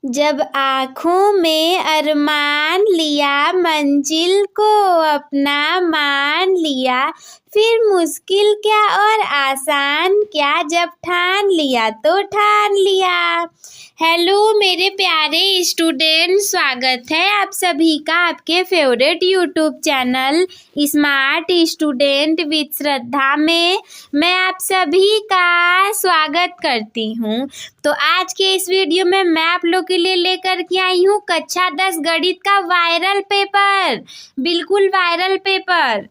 जब आँखों में अरमान लिया, मंजिल को अपना मान लिया, फिर मुश्किल क्या और आसान क्या, जब ठान लिया तो ठान लिया। हेलो मेरे प्यारे स्टूडेंट, स्वागत है आप सभी का आपके favourite YouTube channel smart student with Shraddha में मैं आप सभी का स्वागत करती हूँ। तो आज के इस वीडियो में मैं आप लोग के लिए लेकर के आई हूँ कक्षा 10 गणित का वायरल पेपर। बिल्कुल वायरल पेपर।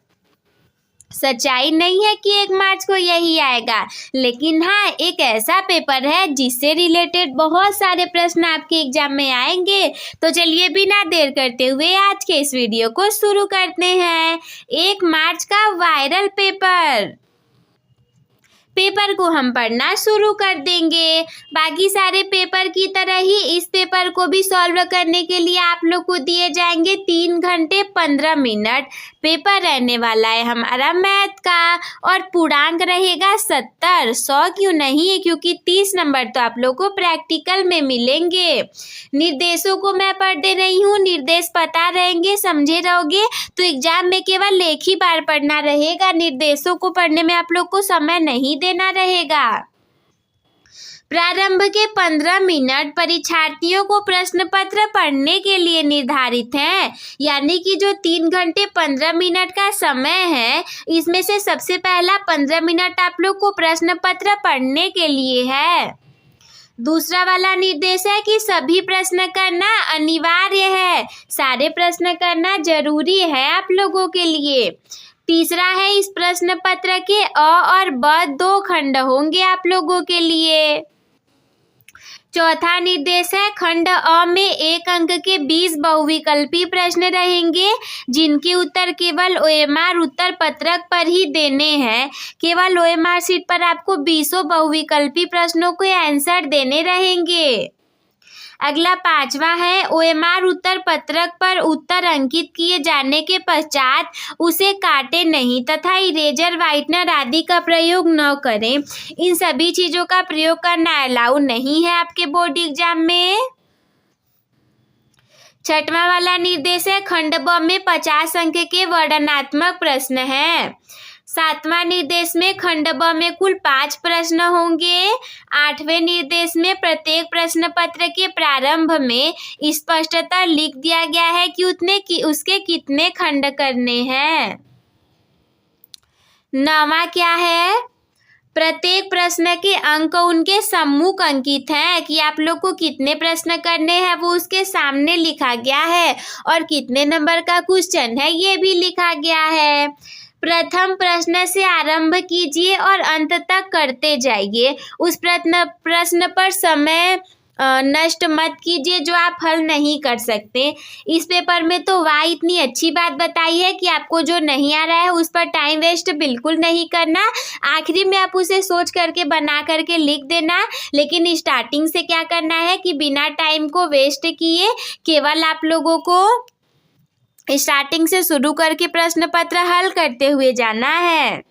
सच्चाई नहीं है कि 1 मार्च को यही आएगा, लेकिन हाँ एक ऐसा पेपर है जिससे रिलेटेड बहुत सारे प्रश्न आपके एग्जाम में आएंगे। तो चलिए बिना देर करते हुए आज के इस वीडियो को शुरू करते हैं। 1 मार्च का वायरल पेपर को हम पढ़ना शुरू कर देंगे। बाकी सारे पेपर की तरह ही इस पेपर को भी सॉल्व करने के लिए आप लोग को दिए जाएंगे 3 घंटे 15 मिनट। पेपर रहने वाला है हमारा मैथ का और पूर्णांक रहेगा 70। 100 क्यों नहीं, क्योंकि 30 नंबर तो आप लोग को प्रैक्टिकल में मिलेंगे। निर्देशों को मैं पढ़ दे रही हूँ, निर्देश पता रहेंगे, समझे रहोगे तो एग्जाम में केवल एक ही बार पढ़ना रहेगा। निर्देशों को पढ़ने में आप लोग को समय नहीं देना रहेगा। प्रारंभ के 15 मिनट परीक्षार्थियों को प्रश्न पत्र पढ़ने के लिए निर्धारित हैं, यानी कि जो 3 घंटे 15 मिनट का समय है इसमें से सबसे पहला 15 मिनट आप लोग को प्रश्न पत्र पढ़ने के लिए है। दूसरा वाला निर्देश है कि सभी प्रश्न करना अनिवार्य है, सारे प्रश्न करना जरूरी है आप लोगों के लिए। तीसरा है इस प्रश्न पत्र के अ और ब 2 खंड होंगे आप लोगों के लिए। चौथा निर्देश है खंड अ में 1 अंक के 20 बहुविकल्पी प्रश्न रहेंगे, जिनके उत्तर केवल ओएमआर उत्तर पत्रक पर ही देने हैं। केवल ओएमआर शीट पर आपको 20 बहुविकल्पी प्रश्नों के आंसर देने रहेंगे। अगला 5वां है ओएमआर उत्तर पत्रक पर उत्तर अंकित किए जाने के पश्चात उसे काटे नहीं तथा इरेजर, व्हाइटनर आदि का प्रयोग न करें। इन सभी चीजों का प्रयोग करना अलाउ नहीं है आपके बोर्ड एग्जाम में। 6वां वाला निर्देश है खंड ब में 50 अंक के वर्णनात्मक प्रश्न हैं। 7वां निर्देश में खंड ब में कुल 5 प्रश्न होंगे। 8वें निर्देश में प्रत्येक प्रश्न पत्र के प्रारंभ में स्पष्टतः लिख दिया गया है कि उसके कितने खंड करने हैं। 9वां क्या है, प्रत्येक प्रश्न के अंक उनके सम्मुख अंकित हैं कि आप लोग को कितने प्रश्न करने हैं वो उसके सामने लिखा गया है और कितने नंबर का क्वेश्चन है ये भी लिखा गया है। प्रथम प्रश्न से आरंभ कीजिए और अंत तक करते जाइए। उस प्रश्न पर समय नष्ट मत कीजिए जो आप हल नहीं कर सकते। इस पेपर में तो वाह इतनी अच्छी बात बताई है कि आपको जो नहीं आ रहा है उस पर टाइम वेस्ट बिल्कुल नहीं करना। आखिरी में आप उसे सोच करके बना करके लिख देना, लेकिन स्टार्टिंग से क्या करना है कि बिना टाइम को वेस्ट किए केवल आप लोगों को स्टार्टिंग से शुरू करके प्रश्न पत्र हल करते हुए जाना है।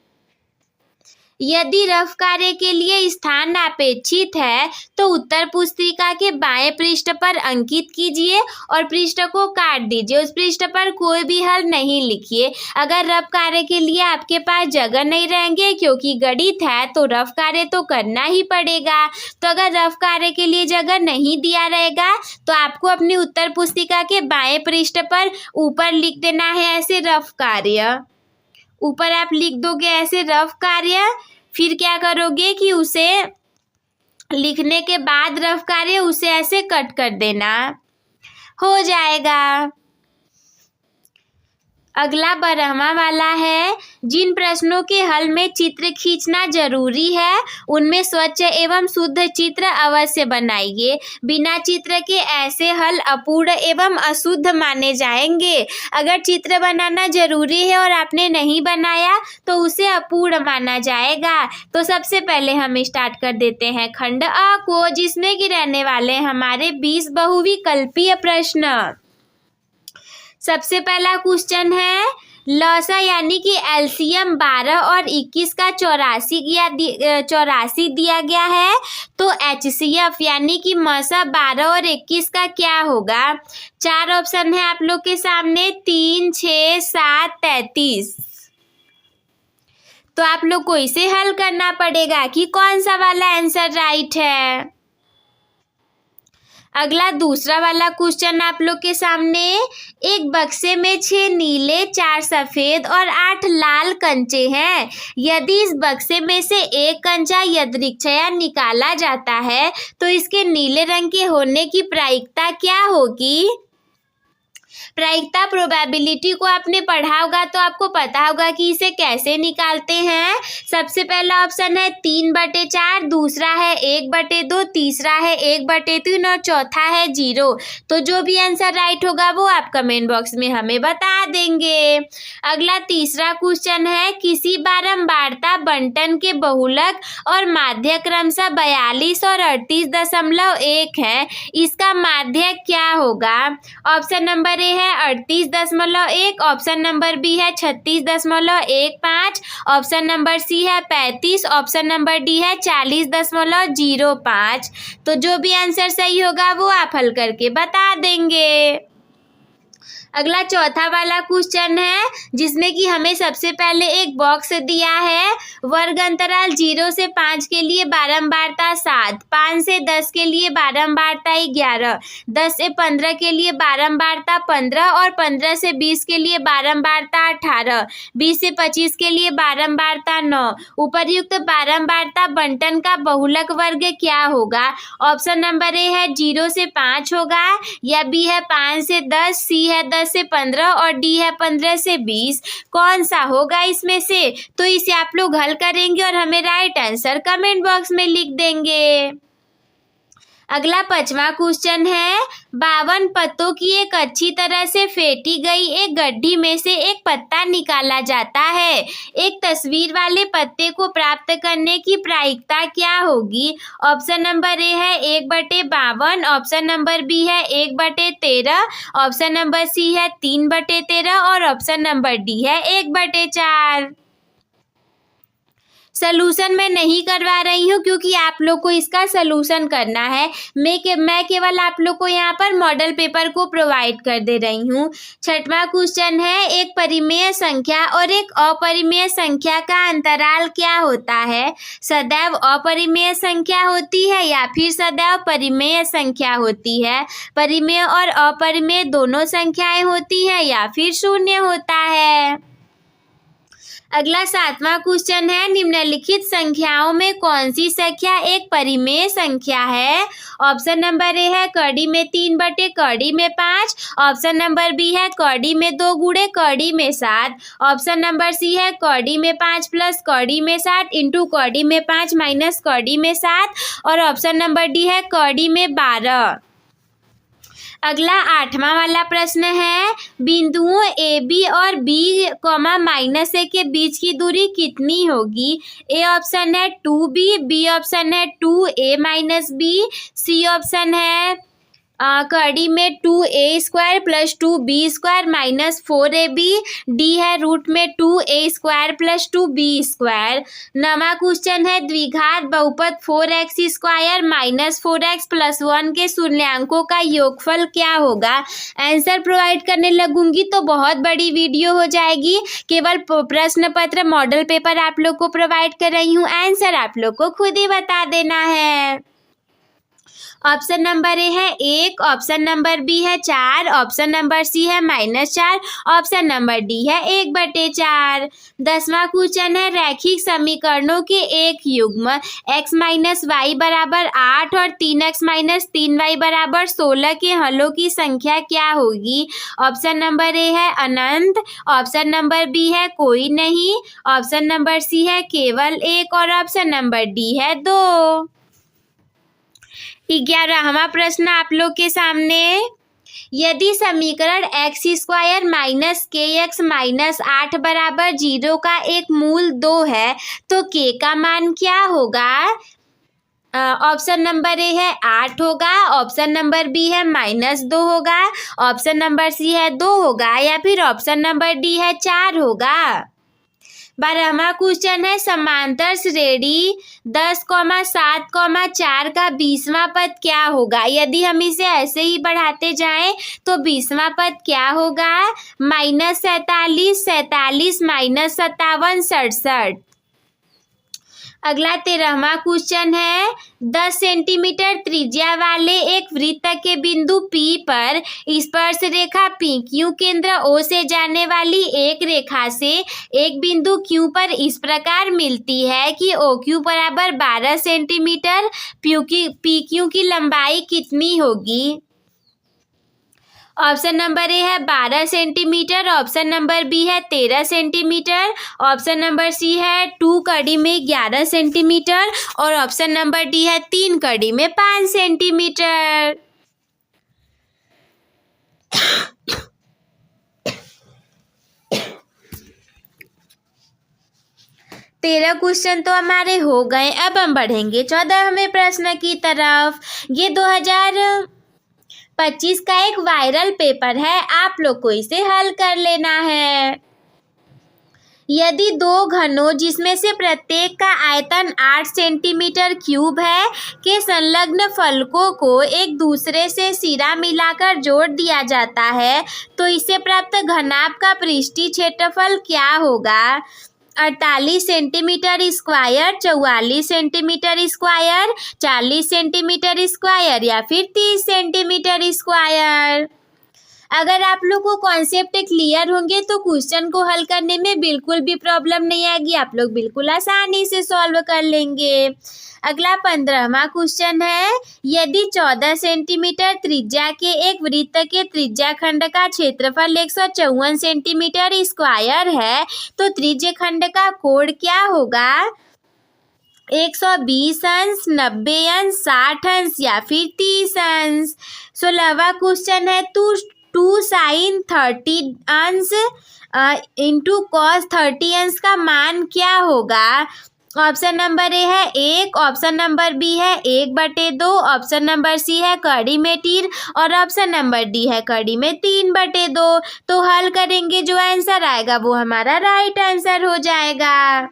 यदि रफ कार्य के लिए स्थान अपेक्षित है तो उत्तर पुस्तिका के बाएं पृष्ठ पर अंकित कीजिए और पृष्ठ को काट दीजिए। उस पृष्ठ पर कोई भी हल नहीं लिखिए। अगर रफ कार्य के लिए आपके पास जगह नहीं रहेंगे, क्योंकि गणित है तो रफ कार्य तो करना ही पड़ेगा। तो अगर रफ कार्य के लिए जगह नहीं दिया रहेगा तो आपको अपनी उत्तर पुस्तिका के बाएं पृष्ठ पर ऊपर लिख देना है ऐसे रफ कार्य। ऊपर आप लिख दोगे ऐसे रफ कार्य, फिर क्या करोगे कि उसे लिखने के बाद रफ कार्य उसे ऐसे कट कर देना, हो जाएगा। अगला 12वां वाला है जिन प्रश्नों के हल में चित्र खींचना जरूरी है उनमें स्वच्छ एवं शुद्ध चित्र अवश्य बनाइए। बिना चित्र के ऐसे हल अपूर्ण एवं अशुद्ध माने जाएंगे। अगर चित्र बनाना जरूरी है और आपने नहीं बनाया तो उसे अपूर्ण माना जाएगा। तो सबसे पहले हम स्टार्ट कर देते हैं खंड अ को, जिसमें कि रहने वाले हमारे 20 बहुविकल्पीय प्रश्न। सबसे पहला क्वेश्चन है लौसा यानी कि एलसीएम 12 और 21 का 84 दिया गया है। तो एचसीएफ यानी कि मौसा 12 और 21 का क्या होगा? 4 ऑप्शन है आप लोग के सामने, 3, 6, 7, 33। तो आप लोग को इसे हल करना पड़ेगा कि कौन सा वाला आंसर राइट है। अगला दूसरा वाला क्वेश्चन आप लोग के सामने, एक बक्से में 6 नीले, 4 सफेद और 8 लाल कंचे हैं। यदि इस बक्से में से एक कंचा यदृच्छया निकाला जाता है तो इसके नीले रंग के होने की प्रायिकता क्या होगी? प्रायिकता प्रोबेबिलिटी को आपने पढ़ा होगा तो आपको पता होगा कि इसे कैसे निकालते हैं। सबसे पहला ऑप्शन है 3/4, दूसरा है 1/2, तीसरा है 1/3 और चौथा है 0। तो जो भी आंसर राइट होगा वो आप कमेंट बॉक्स में हमें बता देंगे। अगला तीसरा क्वेश्चन है, किसी बारंबारता बंटन के बहुलक और माध्य क्रमशः 42 और 38.1 है। इसका माध्य क्या होगा? ऑप्शन नंबर ए है 38.1, ऑप्शन नंबर बी है 36.15, ऑप्शन नंबर सी है 35, ऑप्शन नंबर डी है 40.05। तो जो भी आंसर सही होगा वो आप हल करके बता देंगे। अगला चौथा वाला क्वेश्चन है जिसमें कि हमें सबसे पहले एक बॉक्स दिया है, वर्ग अंतराल 0 से 5 के लिए बारंबारता 7, 5 से 10 के लिए बारंबारता 11, 10 से 15 के लिए बारंबारता 15 और 15 से 20 के लिए बारंबारता 18, 20 से 25 के लिए बारंबारता 9। उपर्युक्त बारंबारता बंटन का बहुलक वर्ग क्या होगा? ऑप्शन नंबर ए है 0 से 5 होगा, या बी है 5 से 10, सी है 10 से 15 और डी है 15 से 20। कौन सा होगा इसमें से? तो इसे आप लोग हल करेंगे और हमें राइट आंसर कमेंट बॉक्स में लिख देंगे। अगला 5वां क्वेश्चन है, 52 पत्तों की एक अच्छी तरह से फेंटी गई एक गड्ढी में से एक पत्ता निकाला जाता है। एक तस्वीर वाले पत्ते को प्राप्त करने की प्रायिकता क्या होगी? ऑप्शन नंबर ए है 1/52, ऑप्शन नंबर बी है 1/13, ऑप्शन नंबर सी है 3/13 और ऑप्शन नंबर डी है 1/4। सलूशन मैं नहीं करवा रही हूँ क्योंकि आप लोग को इसका सलूशन करना है। मैं केवल आप लोग को यहाँ पर मॉडल पेपर को प्रोवाइड कर दे रही हूँ। 6वां क्वेश्चन है, एक परिमेय संख्या और एक अपरिमेय संख्या का अंतराल क्या होता है? सदैव अपरिमेय संख्या होती है या फिर सदैव परिमेय संख्या होती है? परिमेय और अपरिमेय दोनों संख्याएं होती है या फिर शून्य होता है? अगला 7वां क्वेश्चन है, निम्नलिखित संख्याओं में कौन सी संख्या एक परिमेय संख्या है? ऑप्शन नंबर ए है कड़ी में 3/5, ऑप्शन नंबर बी है कड़ी में 2 गुणे कड़ी में 7, ऑप्शन नंबर सी है कड़ी में 5 प्लस कड़ी में 7 इंटू कड़ी में 5 माइनस कड़ी में 7 और ऑप्शन नंबर डी है कड़ी में 12। अगला 8वां वाला प्रश्न है, बिंदुओं ए बी और बी -a के बीच की दूरी कितनी होगी? ए ऑप्शन है 2b, बी ऑप्शन है 2a - b, सी ऑप्शन है कड़ी में 2a² + 2b² - 4ab, डी है रूट में 2a² + 2b²। 9वां क्वेश्चन है, द्विघात बहुपद 4x² - 4x + 1 के शून्यांकों का योगफल क्या होगा? आंसर प्रोवाइड करने लगूंगी तो बहुत बड़ी वीडियो हो जाएगी। केवल प्रश्न पत्र मॉडल पेपर आप लोग को प्रोवाइड कर रही हूँ, आंसर आप लोग को खुद ही बता देना है। ऑप्शन नंबर ए है 1, ऑप्शन नंबर बी है 4, ऑप्शन नंबर सी है -4, ऑप्शन नंबर डी है 1/4। 10वां क्वेश्चन है, रैखिक समीकरणों के एक युग्म x - y = 8 और 3x - 3y = 16 के हलों की संख्या क्या होगी? ऑप्शन नंबर ए है अनंत, ऑप्शन नंबर बी है कोई नहीं, ऑप्शन नंबर सी है केवल 1 और ऑप्शन नंबर डी है 2। 11वां प्रश्न आप लोग के सामने, यदि समीकरण x² - kx - 8 = 0 का एक मूल 2 है तो k का मान क्या होगा? ऑप्शन नंबर ए है 8 होगा, ऑप्शन नंबर बी है -2 होगा, ऑप्शन नंबर सी है 2 होगा, या फिर ऑप्शन नंबर डी है 4 होगा। 12वां क्वेश्चन है समांतर श्रेणी 10,7,4 का 20वां पद क्या होगा। यदि हम इसे ऐसे ही बढ़ाते जाएं तो 20वां पद क्या होगा, -47, 47, -57, 67। अगला 13वां क्वेश्चन है 10 सेंटीमीटर त्रिज्या वाले एक वृत्त के बिंदु P पर स्पर्श रेखा PQ केंद्र O से जाने वाली एक रेखा से एक बिंदु Q पर इस प्रकार मिलती है कि OQ बराबर 12 सेंटीमीटर, PQ की लंबाई कितनी होगी। ऑप्शन नंबर ए है 12 सेंटीमीटर, ऑप्शन नंबर बी है 13 सेंटीमीटर, ऑप्शन नंबर सी है 2 कड़ी में 11 सेंटीमीटर और ऑप्शन नंबर डी है 3 कड़ी में 5 सेंटीमीटर। 13 क्वेश्चन तो हमारे हो गए। अब हम बढ़ेंगे 14वें प्रश्न की तरफ। ये 2025 का एक वायरल पेपर है, आप लोग को इसे हल कर लेना है। यदि दो घनों जिसमें से प्रत्येक का आयतन 8 सेंटीमीटर क्यूब है के संलग्न फलकों को एक दूसरे से सिरा मिलाकर जोड़ दिया जाता है तो इसे प्राप्त घनाभ का पृष्ठीय क्षेत्रफल क्या होगा। 48 centimetre square, 44 centimetre square, 40 centimetre square या फिर 30 सेंटीमीटर स्क्वायर। अगर आप लोग को कॉन्सेप्ट क्लियर होंगे तो क्वेश्चन को हल करने में बिल्कुल भी प्रॉब्लम नहीं आएगी, आप लोग बिल्कुल आसानी से सॉल्व कर लेंगे। अगला 15वां क्वेश्चन है यदि 14 सेंटीमीटर त्रिज्या के एक वृत्त के त्रिज्या खंड का क्षेत्रफल 154 सेंटीमीटर स्क्वायर है तो त्रिज्य खंड का कोण क्या होगा। 120 अंश, 90 अंश, 60 अंश या फिर 30 अंश। 16वां क्वेश्चन है 2 sin 30 अंश इंटू cos 30 अंश का मान क्या होगा। ऑप्शन नंबर ए है 1, ऑप्शन नंबर बी है 1/2, ऑप्शन नंबर सी है कड़ी में 3 और ऑप्शन नंबर डी है कड़ी में 3/2। तो हल करेंगे जो आंसर आएगा वो हमारा राइट आंसर हो जाएगा।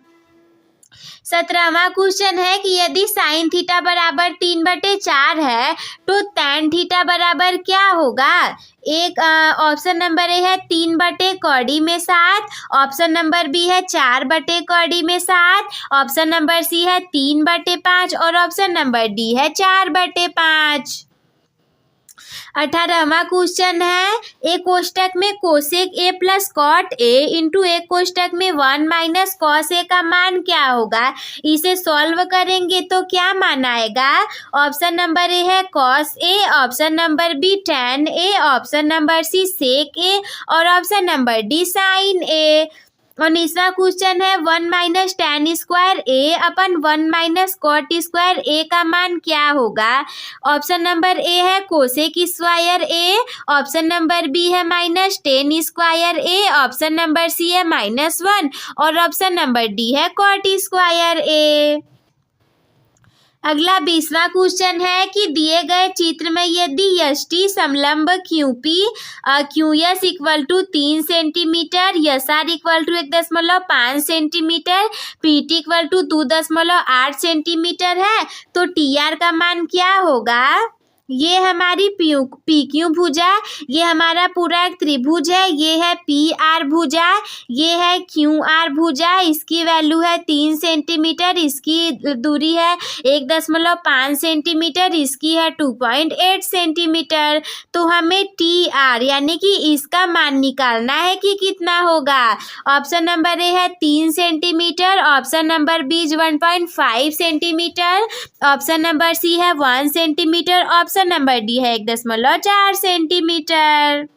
17वां क्वेश्चन है कि यदि साइन थीटा बराबर 3/4 है तो tan थीटा बराबर क्या होगा। एक ऑप्शन नंबर ए है 3/कौड़ी में 7, ऑप्शन नंबर बी है 4/कौड़ी में 7, ऑप्शन नंबर सी है 3/5 और ऑप्शन नंबर डी है 4/5। 18वां क्वेश्चन है एक कोष्टक में cosec A plus cot A into एक कोष्टक में 1 माइनस कॉस ए का मान क्या होगा। इसे सॉल्व करेंगे तो क्या मान आएगा। ऑप्शन नंबर ए है cos A, option number B tan A, option number सी सेक ए और ऑप्शन नंबर डी साइन ए। 19वां क्वेश्चन है 1 माइनस tan स्क्वायर ए अपन 1 माइनस कॉट स्क्वायर ए का मान क्या होगा। ऑप्शन नंबर ए है कोसेक स्क्वायर ए, ऑप्शन नंबर बी है minus tan square ए, option number C है -1 और ऑप्शन नंबर डी है कॉट स्क्वायर ए। अगला 20वां क्वेश्चन है कि दिए गए चित्र में यदि यष्टि समलंब QP QS equal to 3 centimetre, SR equal to 1.5 centimetre, PT equal to 2.8 centimetre है तो TR का मान क्या होगा। ये हमारी PQ भुजा, ये हमारा पूरा एक त्रिभुज है, ये है PR भुजा, ये है QR भुजा, इसकी वैल्यू है 3 सेंटीमीटर, इसकी दूरी है 1.5 सेंटीमीटर, इसकी है 2.8 सेंटीमीटर। तो हमें TR यानी कि इसका मान निकालना है कि कितना होगा। ऑप्शन नंबर ए है 3 centimetre, option number B 1.5 centimetre, option number C है 1 सेंटीमीटर, ऑप्शन नंबर डी है 1.4 सेंटीमीटर।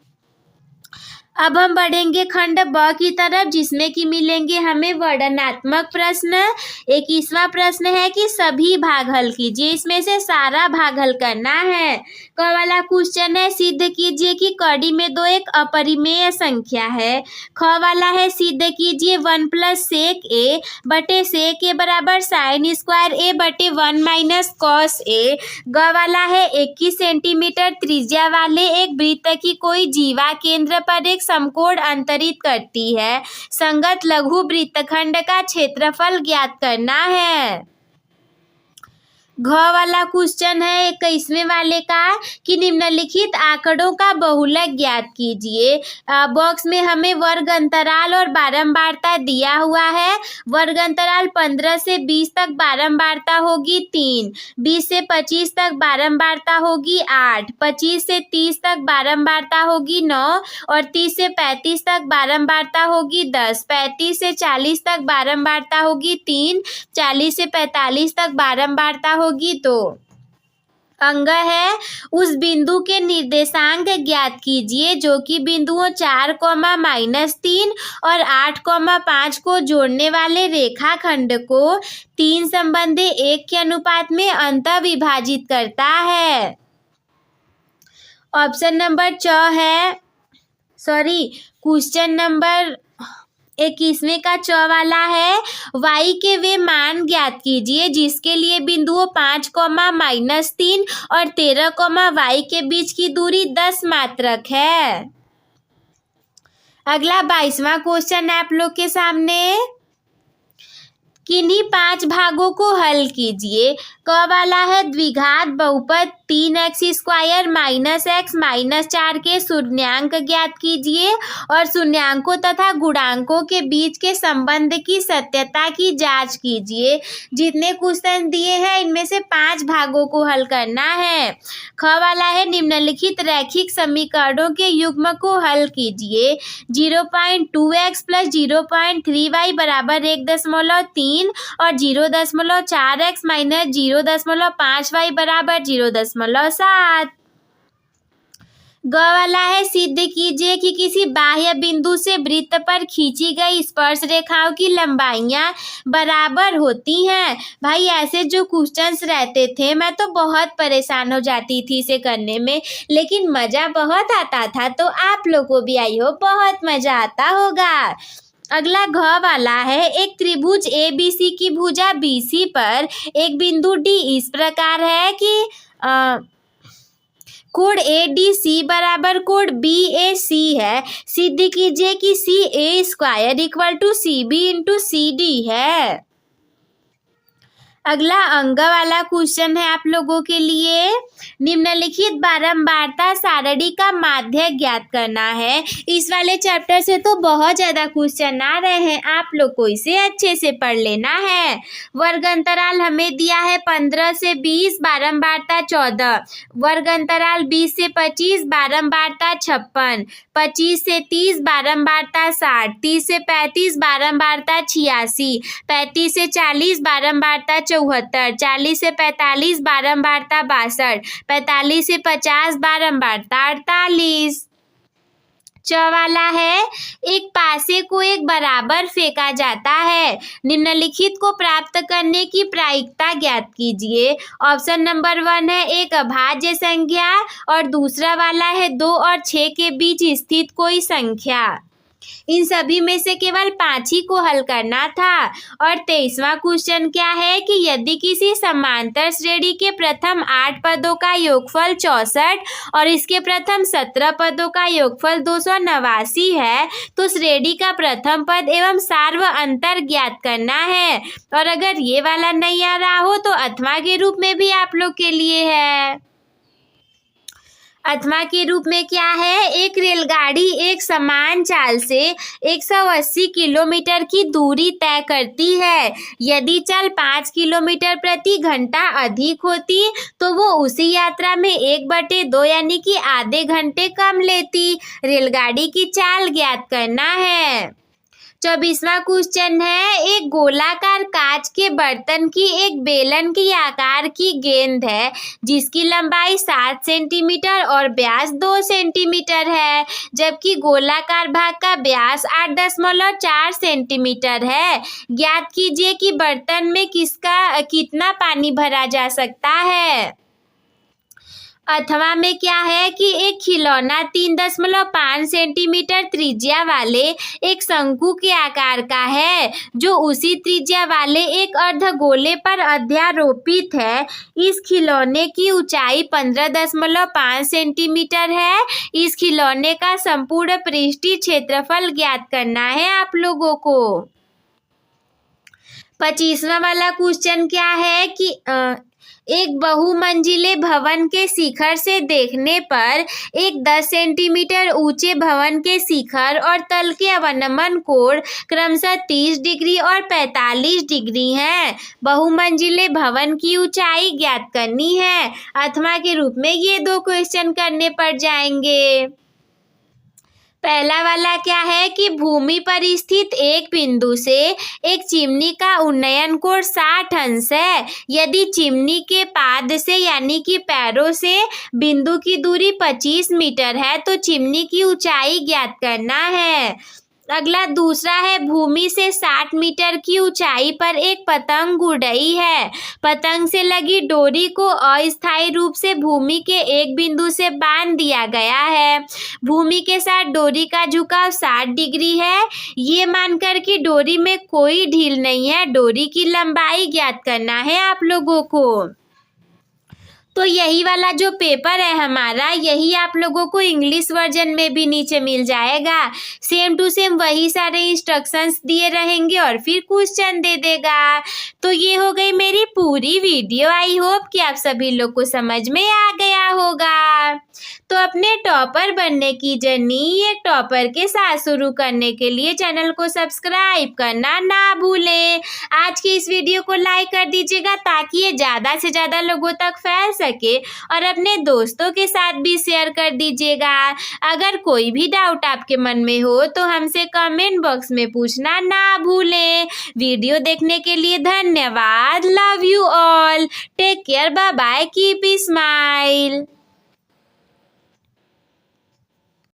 अब हम बढ़ेंगे खंड ब की तरफ, जिसमें कि मिलेंगे हमें वर्णनात्मक प्रश्न। 21वां प्रश्न है कि सभी भाग हल कीजिए, इसमें से सारा भाग हल करना है। क वाला क्वेश्चन है सिद्ध कीजिए कि कड़ी में 2 एक अपरिमेय संख्या है। ख वाला है सिद्ध कीजिए 1 + सेक ए बटे सेक ए बराबर साइन स्क्वायर ए बटे 1 - कॉस ए। ग वाला है 21 सेंटीमीटर त्रिज्या वाले एक वृत्त की कोई जीवा केंद्र पर एक समकोण अंतरित करती है। संगत लघु वृत्तखंड का क्षेत्रफल ज्ञात करना है। घ वाला क्वेश्चन है 21वें वाले का कि निम्नलिखित आंकड़ों का बहुलक ज्ञात कीजिए। बॉक्स में हमें वर्ग अंतराल और बारंबारता दिया हुआ है। वर्ग अंतराल 15 से 20 तक बारंबारता होगी 3, 20 से 25 तक बारंबारता होगी 8, 25 से 30 तक बारंबारता होगी 9 और 30 से 35 तक बारंबारता होगी 10, 35 से 40 तक बारंबारता होगी 3, 40 से 45 तक बारंबारता होगी 2। अंग है उस बिंदु के निर्देशांक ज्ञात कीजिए जो कि बिंदुओं 4, -3 और 8, 5 को जोड़ने वाले रेखाखंड को 3 संबंधी 1 के अनुपात में अंतः विभाजित करता है। ऑप्शन नंबर क्वेश्चन नंबर 21वें का च वाला है y के वे मान ज्ञात कीजिए जिसके लिए बिंदुओं 5, -3 और 13, y के बीच की दूरी 10 मात्रक है। अगला 22वां क्वेश्चन है आप लोग के सामने। किन्हीं 5 भागों को हल कीजिए। क वाला है द्विघात बहुपद 3x² - x - 4 के शून्यांक ज्ञात कीजिए और शून्यांकों तथा गुणांकों के बीच के संबंध की सत्यता की जांच कीजिए। जितने क्वेश्चन दिए हैं इनमें से 5 भागों को हल करना है। ख वाला है निम्नलिखित रैखिक समीकरणों के युग्म को हल कीजिए। 0.2x + 0.3y बराबर 1.3 और 0.4x - 0.5y बराबर 0.7। ग वाला है सिद्ध कीजिए कि किसी बाह्य बिंदु से वृत्त पर खींची गई स्पर्श रेखाओं की लंबाइयां बराबर होती हैं। भाई ऐसे जो क्वेश्चंस रहते थे मैं तो बहुत परेशान हो जाती थी इसे करने में, लेकिन मज़ा बहुत आता था। तो आप लोग को भी आई हो बहुत मज़ा आता होगा। अगला घ वाला है एक त्रिभुज ABC की भुजा BC पर एक बिंदु D इस प्रकार है कि कोण ADC बराबर कोण BAC है। सिद्ध कीजिए कि CA² = CB × CD है। अगला अंग वाला क्वेश्चन है आप लोगों के लिए। निम्नलिखित बारंबारता सारणी का माध्य ज्ञात करना है। इस वाले चैप्टर से तो बहुत ज़्यादा क्वेश्चन आ रहे हैं, आप लोग को इसे अच्छे से पढ़ लेना है। वर्ग अंतराल हमें दिया है 15 से 20, बारंबारता 14। वर्ग अंतराल 20 से 25, बारंबारता 56। 25 से 30, बारंबारता 60। 30 से 35, बारंबारता 86। 35 से 40, बारंबारता 74। 40 से 45, बारंबारता 62। 45 से 50, बारंबारता 48। च वाला है एक पासे को एक बराबर फेंका जाता है। निम्नलिखित को प्राप्त करने की प्रायिकता ज्ञात कीजिए। ऑप्शन नंबर 1 है एक अभाज्य संख्या और दूसरा वाला है 2 और 6 के बीच स्थित कोई संख्या। इन सभी में से केवल 5 ही को हल करना था। और 23वां क्वेश्चन क्या है कि यदि किसी समांतर श्रेणी के प्रथम 8 पदों का योगफल 64 और इसके प्रथम 17 पदों का योगफल 289 है तो श्रेणी का प्रथम पद एवं सार्व अंतर ज्ञात करना है। और अगर ये वाला नहीं आ रहा हो तो अथवा के रूप में भी आप लोग के लिए है। अथवा के रूप में क्या है, एक रेलगाड़ी एक समान चाल से 180 किलोमीटर की दूरी तय करती है। यदि चाल 5 किलोमीटर प्रति घंटा अधिक होती तो वो उसी यात्रा में 1/2 यानी कि आधे घंटे कम लेती। रेलगाड़ी की चाल ज्ञात करना है। 24वां क्वेश्चन है, एक गोलाकार कांच के बर्तन की एक बेलन की आकार की गेंद है जिसकी लंबाई 7 सेंटीमीटर और व्यास 2 सेंटीमीटर है, जबकि गोलाकार भाग का व्यास 8.4 सेंटीमीटर है। ज्ञात कीजिए कि बर्तन में कितना पानी भरा जा सकता है। अथवा में क्या है कि एक खिलौना 3.5 सेंटीमीटर त्रिज्या वाले एक शंकु के आकार का है जो उसी त्रिज्या वाले एक अर्धगोले पर अध्यारोपित है। इस खिलौने की ऊंचाई 15.5 सेंटीमीटर है। इस खिलौने का संपूर्ण पृष्ठीय क्षेत्रफल ज्ञात करना है आप लोगों को। 25वां वाला क्वेश्चन क्या है कि एक बहुमंजिले भवन के शिखर से देखने पर एक 10 सेंटीमीटर ऊंचे भवन के शिखर और तल के अवनमन कोण क्रमशः 30 डिग्री और 45 डिग्री हैं। बहुमंजिले भवन की ऊंचाई ज्ञात करनी है। अथवा के रूप में ये 2 क्वेश्चन करने पड़ जाएंगे। पहला वाला क्या है कि भूमि पर स्थित एक बिंदु से एक चिमनी का उन्नयन कोण 60 अंश है। यदि चिमनी के पाद से यानी कि पैरों से बिंदु की दूरी 25 मीटर है तो चिमनी की ऊंचाई ज्ञात करना है। अगला दूसरा है, भूमि से 60 मीटर की ऊंचाई पर एक पतंग उड़ रही है। पतंग से लगी डोरी को अस्थायी रूप से भूमि के एक बिंदु से बांध दिया गया है। भूमि के साथ डोरी का झुकाव 60 डिग्री है। ये मानकर कि डोरी में कोई ढील नहीं है। डोरी की लंबाई ज्ञात करना है आप लोगों को। तो यही वाला जो पेपर है हमारा, यही आप लोगों को इंग्लिश वर्जन में भी नीचे मिल जाएगा। सेम टू सेम वही सारे इंस्ट्रक्शंस दिए रहेंगे और फिर क्वेश्चन दे देगा। तो ये हो गई मेरी पूरी वीडियो। आई होप कि आप सभी लोग को समझ में आ गया होगा। तो अपने टॉपर बनने की जर्नी एक टॉपर के साथ शुरू करने के लिए चैनल को सब्सक्राइब करना ना भूलें। आज की इस वीडियो को लाइक कर दीजिएगा ताकि ये ज़्यादा से ज़्यादा लोगों तक फैल सके और अपने दोस्तों के साथ भी शेयर कर दीजिएगा। अगर कोई भी डाउट आपके मन में हो तो हमसे कमेंट बॉक्स में पूछना ना भूलें। वीडियो देखने के लिए धन्यवाद। Love you all. Take care. Bye bye. Keep smile.